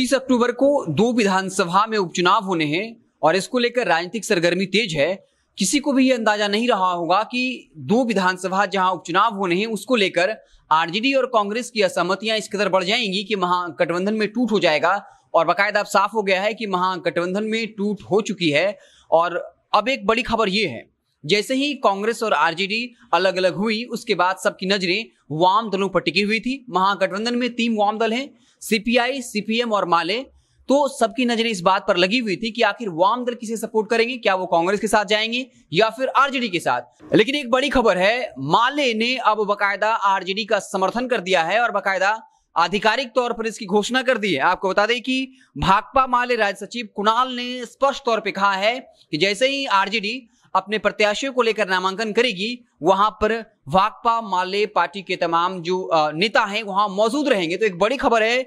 30 अक्टूबर को 2 विधानसभा में उपचुनाव होने हैं और इसको लेकर राजनीतिक सरगर्मी तेज है। किसी को भी यह अंदाजा नहीं रहा होगा कि 2 विधानसभा जहां उपचुनाव होने हैं उसको लेकर आरजेडी और कांग्रेस की असहमतियां इस कदर बढ़ जाएंगी कि महागठबंधन में टूट हो जाएगा। और बाकायदा अब साफ हो गया है कि महागठबंधन में टूट हो चुकी है। और अब एक बड़ी खबर यह है, जैसे ही कांग्रेस और आरजेडी अलग अलग हुई उसके बाद सबकी नजरें वाम दलों पर टिकी हुई थी। महागठबंधन में 3 वाम दल हैं, सीपीआई, सीपीएम और माले। तो सबकी नजरें इस बात पर लगी हुई थी कि आखिर वाम दल किसे सपोर्ट करेंगे, क्या वो कांग्रेस के साथ जाएंगे या फिर आरजेडी के साथ। लेकिन एक बड़ी खबर है, माले ने अब बाकायदा आरजेडी का समर्थन कर दिया है और बाकायदा आधिकारिक तौर पर इसकी घोषणा कर दी है। आपको बता दें कि भाकपा माले राज्य सचिव कुणाल ने स्पष्ट तौर पर कहा है कि जैसे ही आरजेडी अपने प्रत्याशियों को लेकर नामांकन करेगी वहां पर भाकपा माले पार्टी के तमाम जो नेता हैं वहां मौजूद रहेंगे। तो एक बड़ी खबर है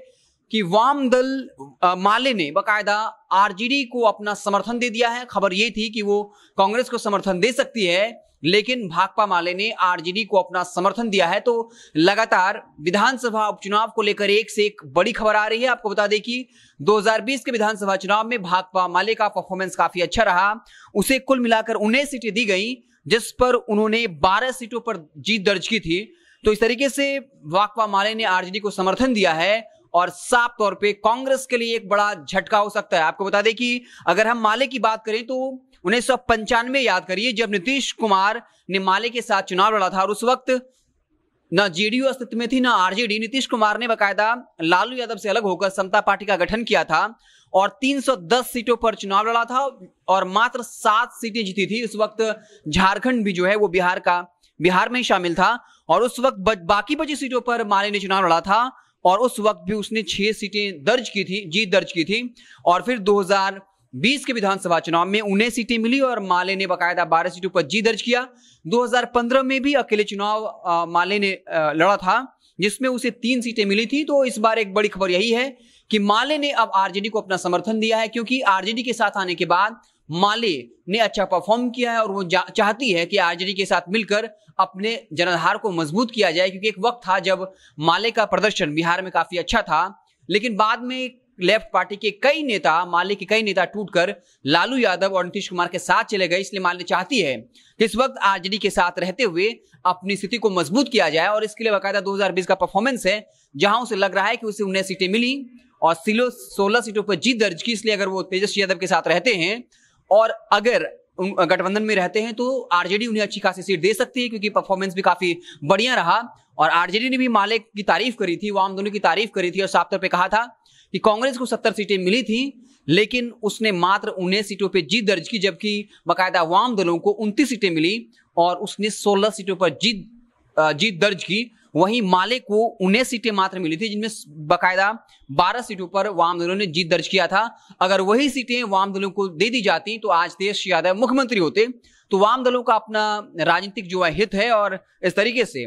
कि वाम दल माले ने बाकायदा आरजेडी को अपना समर्थन दे दिया है। खबर यह थी कि वो कांग्रेस को समर्थन दे सकती है, लेकिन भाकपा माले ने आरजेडी को अपना समर्थन दिया है। तो लगातार विधानसभा उपचुनाव को लेकर एक से एक बड़ी खबर आ रही है। आपको बता दें कि 2020 के विधानसभा चुनाव में भाकपा माले का परफॉर्मेंस काफी अच्छा रहा। उसे कुल मिलाकर 19 सीटें दी गई, जिस पर उन्होंने 12 सीटों पर जीत दर्ज की थी। तो इस तरीके से भाकपा माले ने आरजेडी को समर्थन दिया है और साफ तौर पे कांग्रेस के लिए एक बड़ा झटका हो सकता है। आपको बता दें कि अगर हम माले की बात करें तो 1995 याद करिए, जब नीतीश कुमार ने माले के साथ चुनाव लड़ा था और उस वक्त ना जेडीयू अस्तित्व में थी ना आरजेडी। नीतीश कुमार ने बाकायदा लालू यादव से अलग होकर समता पार्टी का गठन किया था और 310 सीटों पर चुनाव लड़ा था और मात्र 7 सीटें जीती थी। उस वक्त झारखंड भी जो है वो बिहार में शामिल था और उस वक्त बाकी बची सीटों पर माले ने चुनाव लड़ा था और उस वक्त भी उसने 6 सीटें जीत दर्ज की थी। और फिर 2020 के विधानसभा चुनाव में 19 सीटें मिली और माले ने बाकायदा 12 सीटों पर जीत दर्ज किया। 2015 में भी अकेले चुनाव माले ने लड़ा था, जिसमें उसे 3 सीटें मिली थी। तो इस बार एक बड़ी खबर यही है कि माले ने अब आरजेडी को अपना समर्थन दिया है, क्योंकि आरजेडी के साथ आने के बाद माले ने अच्छा परफॉर्म किया है और वो चाहती है कि आरजेडी के साथ मिलकर अपने जनाधार को मजबूत किया जाए। क्योंकि एक वक्त था जब माले का प्रदर्शन बिहार में काफी अच्छा था, लेकिन बाद में लेफ्ट पार्टी के कई नेता, माले के कई नेता टूटकर लालू यादव और नीतीश कुमार के साथ चले गए। इसलिए माले चाहती है कि इस वक्त आरजेडी के साथ रहते हुए अपनी स्थिति को मजबूत किया जाए और इसके लिए बाकायदा 2020 का परफॉर्मेंस है, जहां उसे लग रहा है कि उसे 19 सीटें मिली और 16 सीटों पर जीत दर्ज की। इसलिए अगर वो तेजस्वी यादव के साथ रहते हैं और अगर गठबंधन में रहते हैं तो आरजेडी उन्हें अच्छी खासी सीट दे सकती है, क्योंकि परफॉर्मेंस भी काफी बढ़िया रहा। और आरजेडी ने भी माले की तारीफ करी थी, वाम दोनों की तारीफ करी थी और साफ तौर पे कहा था कि कांग्रेस को 70 सीटें मिली थी, लेकिन उसने मात्र 19 सीटों पे जीत दर्ज की, जबकि बाकायदा वाम दलों को 29 सीटें मिली और उसने 16 सीटों पर जीत दर्ज की। वहीं माले को 19 सीटें मात्र मिली थी, जिनमें बाकायदा 12 सीटों पर वाम दलों ने जीत दर्ज किया था। अगर वही सीटें वाम दलों को दे दी जाती तो आज तेजस्वी यादव मुख्यमंत्री होते। तो वाम दलों का अपना राजनीतिक जो है हित है और इस तरीके से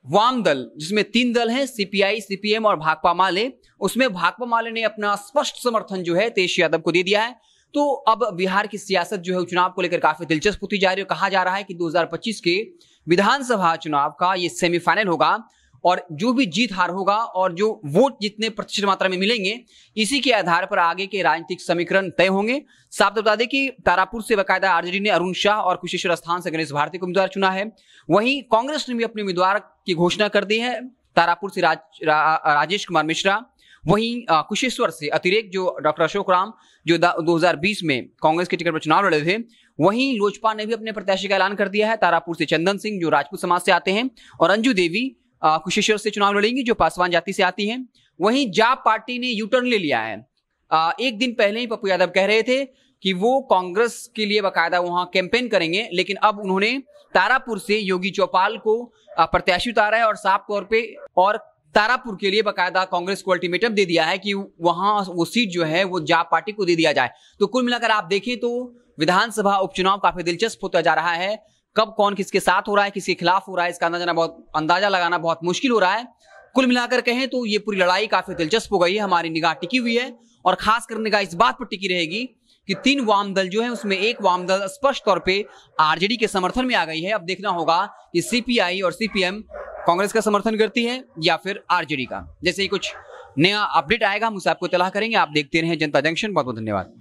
वाम दल, जिसमें 3 दल हैं, सीपीआई, सीपीएम और भाकपा माले, उसमें भाकपा माले ने अपना स्पष्ट समर्थन जो है तेजस्वी यादव को दे दिया है। तो अब बिहार की सियासत जो है चुनाव को लेकर काफी दिलचस्प होती जा रही है। कहा जा रहा है कि 2025 के विधानसभा चुनाव का ये सेमीफाइनल होगा और जो भी जीत हार होगा और जो वोट जितने प्रतिशत मात्रा में मिलेंगे, इसी के आधार पर आगे के राजनीतिक समीकरण तय होंगे। साफ बता दें कि तारापुर से बाकायदा आरजेडी ने अरुण शाह और कुशेश्वर स्थान से गणेश भारती को उम्मीदवार चुना है। वहीं कांग्रेस ने भी अपने उम्मीदवार की घोषणा कर दी है। तारापुर से राजेश कुमार मिश्रा, वहीं कुशेश्वर से अतिरिक्त जो डॉक्टर अशोक राम जो 2020 में कांग्रेस के टिकट पर चुनाव लड़े थे। वहीं लोजपा ने भी अपने प्रत्याशी का ऐलान कर दिया है। तारापुर से चंदन सिंह जो राजपूत समाज से आते हैं और अंजू देवी कुशेश्वर से चुनाव लड़ेंगी जो पासवान जाति से आती हैं। वहीं जाप पार्टी ने यू टर्न ले लिया है। एक दिन पहले ही पप्पू यादव कह रहे थे कि वो कांग्रेस के लिए बाकायदा वहां कैंपेन करेंगे, लेकिन अब उन्होंने तारापुर से योगी चौपाल को प्रत्याशी उतारा है और साफ तौर पे और तारापुर के लिए बाकायदा कांग्रेस को अल्टीमेटम दे दिया है कि वहां वो सीट जो है वो जाप पार्टी को दे दिया जाए। तो कुल मिलाकर आप देखें तो विधानसभा उपचुनाव काफी दिलचस्प होता जा रहा है। कब कौन किसके साथ हो रहा है, किसके खिलाफ हो रहा है, इसका अंदाजा लगाना बहुत मुश्किल हो रहा है। कुल मिलाकर कहें तो ये पूरी लड़ाई काफी दिलचस्प हो गई है। हमारी निगाह टिकी हुई है और खास कर निगाह इस बात पर टिकी रहेगी कि 3 वाम दल जो है उसमें एक वाम दल स्पष्ट तौर पे आरजेडी के समर्थन में आ गई है। अब देखना होगा कि सीपीआई और सीपीएम कांग्रेस का समर्थन करती है या फिर आरजेडी का। जैसे ही कुछ नया अपडेट आएगा हम उसे आपको इत्तला करेंगे। आप देखते रहें जनता जंक्शन। बहुत बहुत धन्यवाद।